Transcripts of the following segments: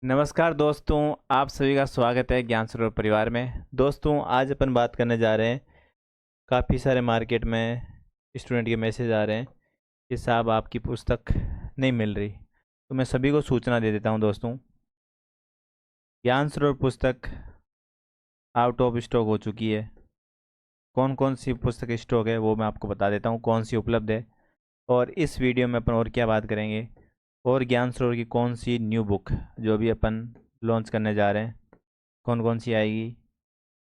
नमस्कार दोस्तों, आप सभी का स्वागत है ज्ञान सरोवर परिवार में। दोस्तों, आज अपन बात करने जा रहे हैं। काफ़ी सारे मार्केट में स्टूडेंट के मैसेज आ रहे हैं कि साहब आपकी पुस्तक नहीं मिल रही। तो मैं सभी को सूचना दे देता हूं दोस्तों, ज्ञान सरोवर पुस्तक आउट ऑफ स्टॉक हो चुकी है। कौन कौन सी पुस्तक स्टॉक है वो मैं आपको बता देता हूँ, कौन सी उपलब्ध है। और इस वीडियो में अपन और क्या बात करेंगे, और ज्ञान सरोवर की कौन सी न्यू बुक जो भी अपन लॉन्च करने जा रहे हैं, कौन कौन सी आएगी,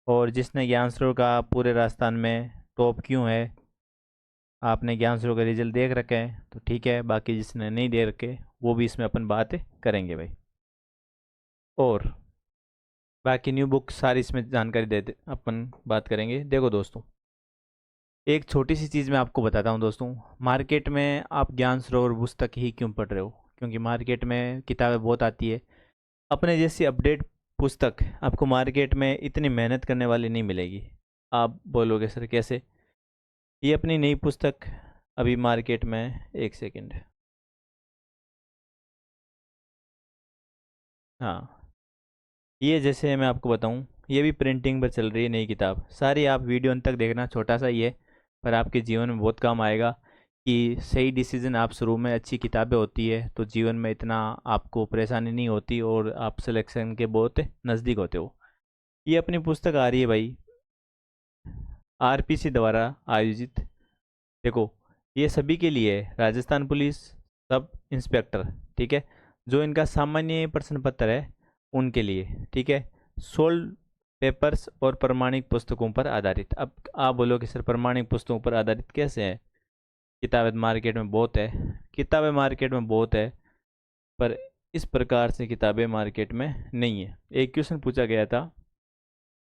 और जिसने ज्ञान सरोवर का पूरे राजस्थान में टॉप क्यों है। आपने ज्ञान सरोवर का रिजल्ट देख रखे हैं तो ठीक है, बाकी जिसने नहीं देख रखे वो भी इसमें अपन बात करेंगे भाई। और बाकी न्यू बुक सारी इसमें जानकारी देते अपन बात करेंगे। देखो दोस्तों, एक छोटी सी चीज़ मैं आपको बताता हूँ दोस्तों। मार्केट में आप ज्ञान सरोवर पुस्तक ही क्यों पढ़ रहे हो? क्योंकि मार्केट में किताबें बहुत आती है। अपने जैसी अपडेट पुस्तक आपको मार्केट में इतनी मेहनत करने वाली नहीं मिलेगी। आप बोलोगे सर कैसे? ये अपनी नई पुस्तक अभी मार्केट में, एक सेकंड, हाँ, ये जैसे मैं आपको बताऊं, ये भी प्रिंटिंग पर चल रही है नई किताब। सारी आप वीडियो अंत तक देखना, छोटा सा ही है पर आपके जीवन में बहुत काम आएगा। कि सही डिसीजन आप शुरू में, अच्छी किताबें होती है तो जीवन में इतना आपको परेशानी नहीं होती और आप सिलेक्शन के बहुत नज़दीक होते हो। ये अपनी पुस्तक आ रही है भाई, आरपीसी द्वारा आयोजित। देखो, ये सभी के लिए है, राजस्थान पुलिस सब इंस्पेक्टर, ठीक है, जो इनका सामान्य प्रश्न पत्र है उनके लिए, ठीक है। सोल्ड पेपर्स और प्रमाणिक पुस्तकों पर आधारित। अब आप बोलो कि सर प्रमाणिक पुस्तकों पर आधारित कैसे है? किताबें मार्केट में बहुत है, किताबें मार्केट में बहुत है, पर इस प्रकार से किताबें मार्केट में नहीं है। एक क्वेश्चन पूछा गया था,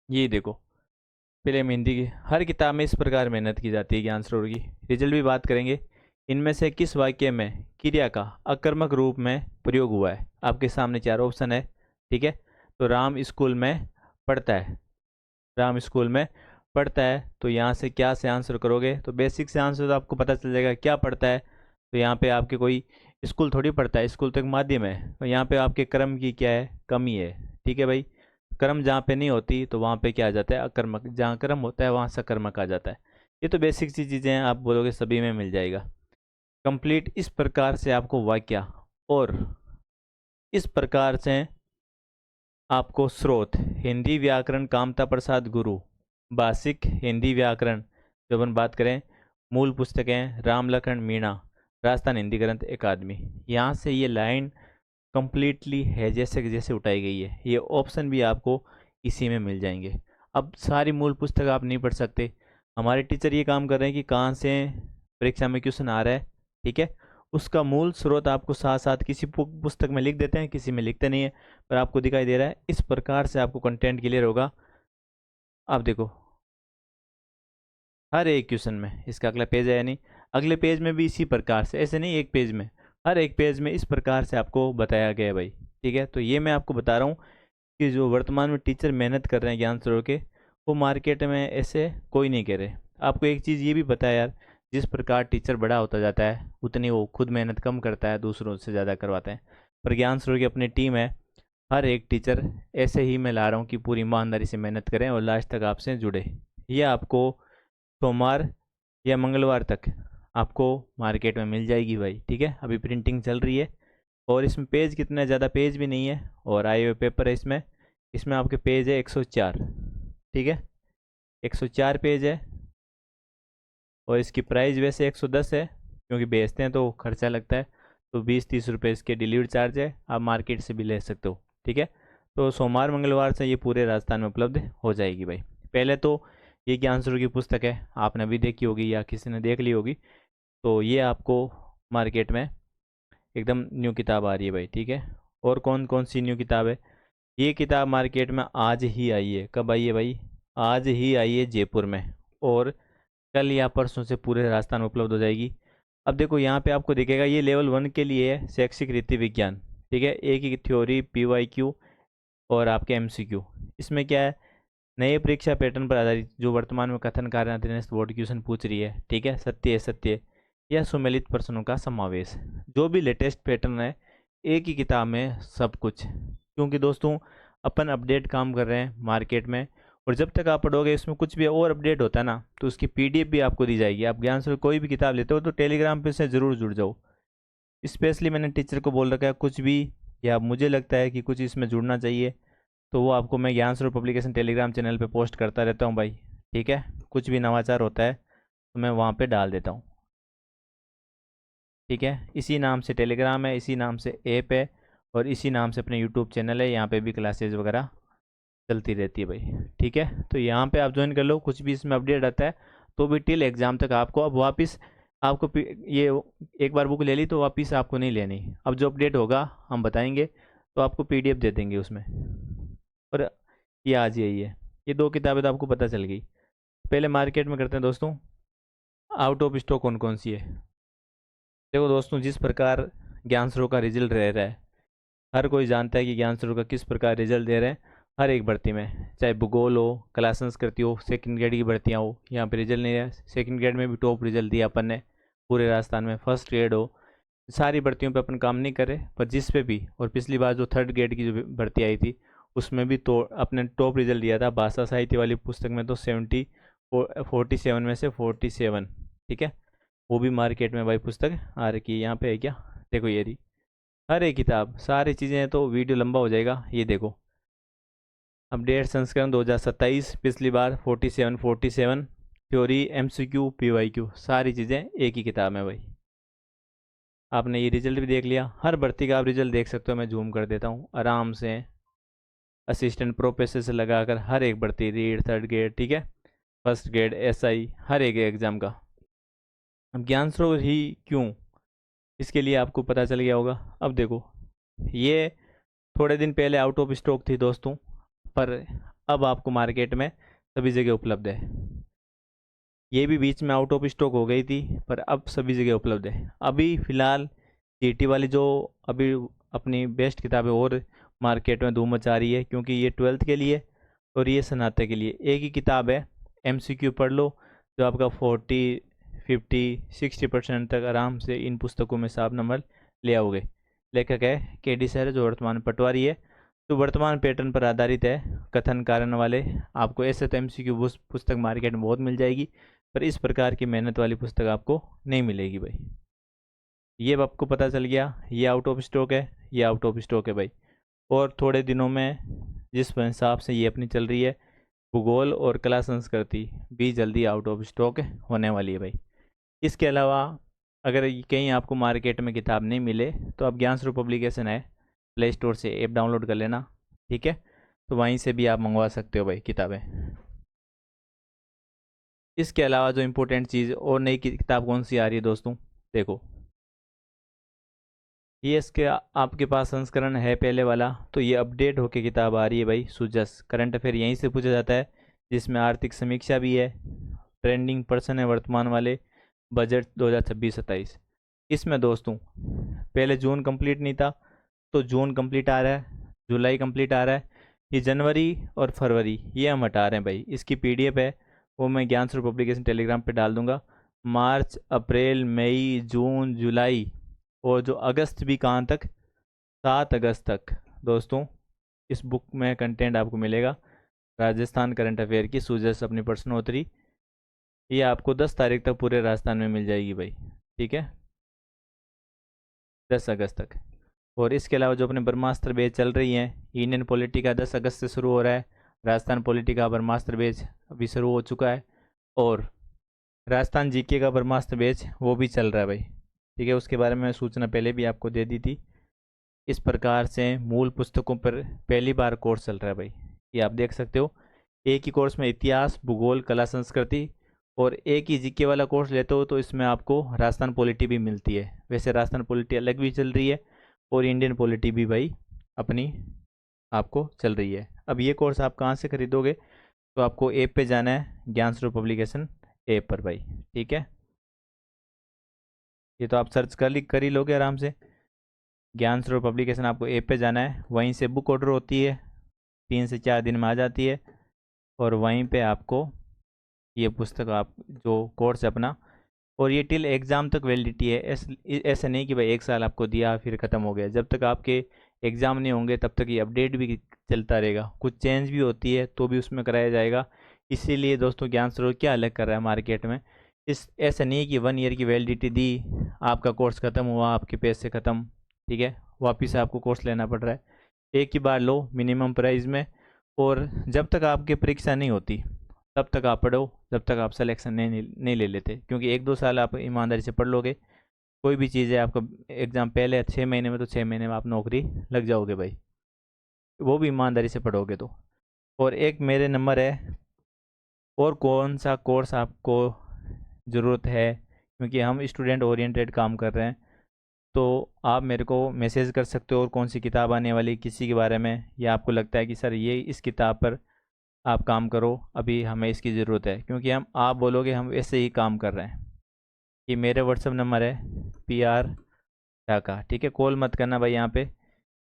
ये देखो, पहले हम हिंदी की हर किताब में इस प्रकार मेहनत की जाती है ज्ञान सरोवर की। रिजल्ट भी बात करेंगे। इनमें से किस वाक्य में क्रिया का आकर्मक रूप में प्रयोग हुआ है? आपके सामने चार ऑप्शन है, ठीक है। तो राम स्कूल में पढ़ता है, राम स्कूल में पढ़ता है, तो यहाँ से क्या से आंसर करोगे? तो बेसिक से आंसर तो आपको पता चल जाएगा क्या पढ़ता है। तो यहाँ पे आपके कोई स्कूल थोड़ी पढ़ता है, स्कूल तो एक माध्यम है। तो यहाँ पे आपके क्रम की क्या है, कमी है, ठीक है भाई। कर्म जहाँ पे नहीं होती तो वहाँ पे क्या आ जाता है, अकर्मक। जहाँ कर्म होता है वहाँ सकर्मक आ जाता है। ये तो बेसिक सी चीज़ें हैं, आप बोलोगे सभी में मिल जाएगा। कंप्लीट इस प्रकार से आपको वाक्य, और इस प्रकार से आपको स्रोत हिंदी व्याकरण कामता प्रसाद गुरु, भाषिक हिंदी व्याकरण जो अपन बात करें, मूल पुस्तकें राम लखन मीणा, राजस्थान हिंदी ग्रंथ अकादमी। यहाँ से ये लाइन कंप्लीटली है जैसे कि जैसे उठाई गई है। ये ऑप्शन भी आपको इसी में मिल जाएंगे। अब सारी मूल पुस्तक आप नहीं पढ़ सकते, हमारे टीचर ये काम कर रहे हैं कि कहाँ से परीक्षा में क्वेश्चन आ रहा है, ठीक है, उसका मूल स्रोत आपको साथ साथ किसी पुस्तक में लिख देते हैं, किसी में लिखते नहीं है, पर आपको दिखाई दे रहा है। इस प्रकार से आपको कंटेंट क्लियर होगा। आप देखो, हर एक क्वेश्चन में इसका अगला पेज है या नहीं, अगले पेज में भी इसी प्रकार से, ऐसे नहीं एक पेज में, हर एक पेज में इस प्रकार से आपको बताया गया है भाई, ठीक है। तो ये मैं आपको बता रहा हूँ कि जो वर्तमान में टीचर मेहनत कर रहे हैं ज्ञान सरोवर के, वो मार्केट में ऐसे कोई नहीं कर रहे। आपको एक चीज़ ये भी पता है यार, जिस प्रकार टीचर बड़ा होता जाता है उतनी वो खुद मेहनत कम करता है, दूसरों से ज़्यादा करवाते हैं। पर ज्ञान सरोवर की अपनी टीम है, हर एक टीचर ऐसे ही मैं ला रहा हूँ कि पूरी ईमानदारी से मेहनत करें और लास्ट तक आपसे जुड़े। ये आपको सोमवार या मंगलवार तक आपको मार्केट में मिल जाएगी भाई, ठीक है। अभी प्रिंटिंग चल रही है, और इसमें पेज कितने, ज़्यादा पेज भी नहीं है, और आए हुए पेपर है इसमें। इसमें आपके पेज है 104, ठीक है, 104 पेज है। और इसकी प्राइस वैसे 110 है, क्योंकि बेचते हैं तो खर्चा लगता है। तो 20-30 रुपये इसके डिलीवरी चार्ज है, आप मार्केट से भी ले सकते हो, ठीक है। तो सोमवार मंगलवार से ये पूरे राजस्थान में उपलब्ध हो जाएगी भाई। पहले तो ये ज्ञान सरोवर की पुस्तक है, आपने अभी देखी होगी या किसी ने देख ली होगी। तो ये आपको मार्केट में एकदम न्यू किताब आ रही है भाई, ठीक है। और कौन कौन सी न्यू किताब है? ये किताब मार्केट में आज ही आई है। कब आई है भाई? आज ही आई है जयपुर में, और कल या परसों से पूरे राजस्थान में उपलब्ध हो जाएगी। अब देखो यहाँ पे आपको दिखेगा, ये लेवल 1 के लिए है, शैक्षिक रीति विज्ञान, ठीक है। एक ही थ्योरी, पीवाईक्यू और आपके एमसीक्यू। इसमें क्या है, नए परीक्षा पैटर्न पर आधारित जो वर्तमान में कथन कार्य अधीनस्थ बोर्ड क्वेश्चन पूछ रही है, ठीक है, सत्य है सत्य या सुमेलित प्रश्नों का समावेश। जो भी लेटेस्ट पैटर्न है, एक ही किताब में सब कुछ क्योंकि दोस्तों अपन अपडेट काम कर रहे हैं मार्केट में, और जब तक आप पढ़ोगे इसमें कुछ भी और अपडेट होता है ना, तो उसकी पीडीएफ भी आपको दी जाएगी। आप ज्ञान से कोई भी किताब लेते हो तो टेलीग्राम पे से ज़रूर जुड़ जाओ। स्पेशली मैंने टीचर को बोल रखा है कुछ भी, या मुझे लगता है कि कुछ इसमें जुड़ना चाहिए, तो वो आपको मैं ज्ञान स्वरूप पब्लिकेशन टेलीग्राम चैनल पे पोस्ट करता रहता हूँ भाई। ठीक है, कुछ भी नवाचार होता है तो मैं वहाँ पे डाल देता हूँ। ठीक है, इसी नाम से टेलीग्राम है, इसी नाम से ऐप है, और इसी नाम से अपने यूट्यूब चैनल है। यहाँ पे भी क्लासेज वगैरह चलती रहती है भाई। ठीक है, तो यहाँ पे आप ज्वाइन कर लो, कुछ भी इसमें अपडेट आता है तो भी टिल एग्ज़ाम तक आपको अब वापस आपको ये एक बार बुक ले ली तो वापस आपको नहीं लेनी। अब जो अपडेट होगा हम बताएंगे तो आपको पीडीएफ दे देंगे उसमें। और ये आज यही है, ये दो किताबें तो आपको पता चल गई। पहले मार्केट में करते हैं दोस्तों, आउट ऑफ स्टॉक कौन कौन सी है। देखो दोस्तों, जिस प्रकार ज्ञान स्रोत का रिजल्ट रह रहा है, हर कोई जानता है कि ज्ञान स्रोत का किस प्रकार रिजल्ट दे रहे हैं हर एक भर्ती में, चाहे भूगोल हो, कला संस्कृति हो, सेकंड ग्रेड की भर्तियाँ हो, यहाँ पे रिजल्ट नहीं है। सेकंड ग्रेड में भी टॉप रिजल्ट दिया अपन ने पूरे राजस्थान में। फर्स्ट ग्रेड हो, सारी भर्तियों पे अपन काम नहीं करे, पर जिस पे भी, और पिछली बार जो थर्ड ग्रेड की जो भर्ती आई थी उसमें भी तो अपने टॉप रिजल्ट दिया था। भाषा साहित्य वाली पुस्तक में तो 47 में से 47। ठीक है, वो भी मार्केट में भाई पुस्तक आ रखी है। यहाँ पे है क्या, देखो ये रही हर एक किताब, सारी चीज़ें हैं। तो वीडियो लंबा हो जाएगा, ये देखो अपडेट संस्करण 2027, पिछली बार 47 थ्योरी, एमसीक्यू, पीवाईक्यू, सारी चीज़ें एक ही किताब में भाई। आपने ये रिजल्ट भी देख लिया, हर भर्ती का आप रिजल्ट देख सकते हो। मैं जूम कर देता हूँ आराम से, असिस्टेंट प्रोफेसर से लगाकर हर एक भर्ती, रीड, थर्ड ग्रेड, ठीक है, फर्स्ट ग्रेड, एसआई, हर एक एग्ज़ाम का। अब ज्ञान स्रोत ही क्यों, इसके लिए आपको पता चल गया होगा। अब देखो, ये थोड़े दिन पहले आउट ऑफ स्टॉक थी दोस्तों, पर अब आपको मार्केट में सभी जगह उपलब्ध है। ये भी बीच में आउट ऑफ स्टॉक हो गई थी, पर अब सभी जगह उपलब्ध है। अभी फ़िलहाल सीटी वाली जो अभी अपनी बेस्ट किताबें और मार्केट में धूम मचा रही है, क्योंकि ये 12th के लिए और ये स्नातक के लिए एक ही किताब है। एमसीक्यू पढ़ लो, जो आपका 40, 50, 60% तक आराम से इन पुस्तकों में से आप नंबर ले आओगे। लेखक है केडी सर, जो वर्तमान पटवारी है। तो वर्तमान पैटर्न पर आधारित है, कथन कारण वाले। आपको ऐसे तो एमसीक्यू पुस्तक मार्केट में बहुत मिल जाएगी, पर इस प्रकार की मेहनत वाली पुस्तक आपको नहीं मिलेगी भाई। ये अब आपको पता चल गया, ये आउट ऑफ स्टॉक है, ये आउट ऑफ स्टॉक है भाई। और थोड़े दिनों में जिस हिसाब से ये अपनी चल रही है, भूगोल और कला संस्कृति भी जल्दी आउट ऑफ स्टॉक होने वाली है भाई। इसके अलावा अगर कहीं आपको मार्केट में किताब नहीं मिले तो आप ज्ञान स्वरूप पब्लिकेशन है, प्ले स्टोर से ऐप डाउनलोड कर लेना। ठीक है, तो वहीं से भी आप मंगवा सकते हो भाई किताबें। इसके अलावा जो इम्पोर्टेंट चीज़ और नई किताब कौन सी आ रही है दोस्तों, देखो ये इसके आपके पास संस्करण है पहले वाला, तो ये अपडेट होके किताब आ रही है भाई। सुजस करंट अफेयर यहीं से पूछा जाता है, जिसमें आर्थिक समीक्षा भी है, ट्रेंडिंग पर्सन है वर्तमान वाले, बजट 2026-27। इसमें दोस्तों पहले जून कंप्लीट नहीं था, तो जून कंप्लीट आ रहा है, जुलाई कंप्लीट आ रहा है, ये जनवरी और फरवरी ये हम हटा रहे हैं भाई। इसकी पीडीएफ है, वो मैं ज्ञान स्वरूप पब्लिकेशन टेलीग्राम पे डाल दूंगा। मार्च, अप्रैल, मई, जून, जुलाई और जो अगस्त भी कहाँ तक, 7 अगस्त तक दोस्तों इस बुक में कंटेंट आपको मिलेगा। राजस्थान करंट अफेयर की सुजस अपनी प्रश्नोत्तरी, ये आपको 10 तारीख तक पूरे राजस्थान में मिल जाएगी भाई। ठीक है, 10 अगस्त तक। और इसके अलावा जो अपने ब्रह्मास्त्र बैच चल रही हैं, इंडियन पॉलिटी का 10 अगस्त से शुरू हो रहा है, राजस्थान पॉलिटी का ब्रह्मास्त्र बैच अभी शुरू हो चुका है, और राजस्थान जीके का ब्रह्मास्त्र बैच वो भी चल रहा है भाई। ठीक है, उसके बारे में सूचना पहले भी आपको दे दी थी। इस प्रकार से मूल पुस्तकों पर पहली बार कोर्स चल रहा है भाई, ये आप देख सकते हो। एक ही कोर्स में इतिहास, भूगोल, कला संस्कृति, और एक ही जीके वाला कोर्स लेते हो तो इसमें आपको राजस्थान पॉलिटी भी मिलती है। वैसे राजस्थान पॉलिटी अलग भी चल रही है, और इंडियन पॉलिटी भी भाई अपनी आपको चल रही है। अब ये कोर्स आप कहाँ से खरीदोगे, तो आपको ऐप पे जाना है, ज्ञान स्वरूप पब्लिकेशन ऐप पर भाई। ठीक है, ये तो आप सर्च कर ही लोगे आराम से। ज्ञान स्वरूप पब्लिकेशन, आपको ऐप पे जाना है, वहीं से बुक ऑर्डर होती है, 3 से 4 दिन में आ जाती है, और वहीं पे आपको ये पुस्तक, आप जो कोर्स है अपना, और ये टिल एग्ज़ाम तक वैलिडिटी है। ऐसा नहीं कि भाई 1 साल आपको दिया फिर ख़त्म हो गया। जब तक आपके एग्ज़ाम नहीं होंगे तब तक ये अपडेट भी चलता रहेगा, कुछ चेंज भी होती है तो भी उसमें कराया जाएगा। इसीलिए दोस्तों ज्ञान स्रोत क्या अलग कर रहा है मार्केट में, इस ऐसा नहीं है कि 1 ईयर की वैलिडिटी दी, आपका कोर्स ख़त्म हुआ, आपके पैसे ख़त्म, ठीक है, वापस आपको कोर्स लेना पड़ रहा है। एक ही बार लो मिनिमम प्राइस में, और जब तक आपकी परीक्षा नहीं होती तब तक आप पढ़ो, जब तक आप सिलेक्शन नहीं ले लेते। क्योंकि 1-2 साल आप ईमानदारी से पढ़ लोगे, कोई भी चीज़ है, आपका एग्ज़ाम पहले 6 महीने में, तो 6 महीने में आप नौकरी लग जाओगे भाई, वो भी ईमानदारी से पढ़ोगे तो। और एक मेरे नंबर है, और कौन सा कोर्स आपको ज़रूरत है, क्योंकि हम स्टूडेंट ओरिएंटेड काम कर रहे हैं, तो आप मेरे को मैसेज कर सकते हो। और कौन सी किताब आने वाली किसी के बारे में, या आपको लगता है कि सर ये इस किताब पर आप काम करो, अभी हमें इसकी ज़रूरत है, क्योंकि हम आप बोलोगे हम ऐसे ही काम कर रहे हैं। ये मेरे व्हाट्सअप नंबर है PR ढाका, ठीक है। कॉल मत करना भाई, यहाँ पे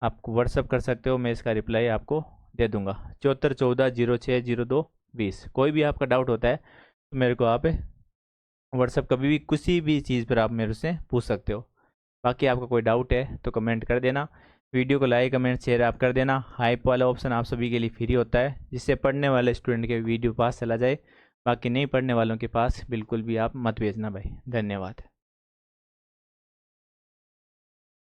आप व्हाट्सअप कर सकते हो, मैं इसका रिप्लाई आपको दे दूंगा। 7414-060220। कोई भी आपका डाउट होता है तो मेरे को आप व्हाट्सअप कभी भी किसी भी चीज़ पर आप मेरे से पूछ सकते हो। बाकी आपका कोई डाउट है तो कमेंट कर देना, वीडियो को लाइक कमेंट शेयर आप कर देना। हाइप वाला ऑप्शन आप सभी के लिए फ्री होता है, जिससे पढ़ने वाले स्टूडेंट के वीडियो पास चला जाए। बाकी नहीं पढ़ने वालों के पास बिल्कुल भी आप मत भेजना भाई। धन्यवाद।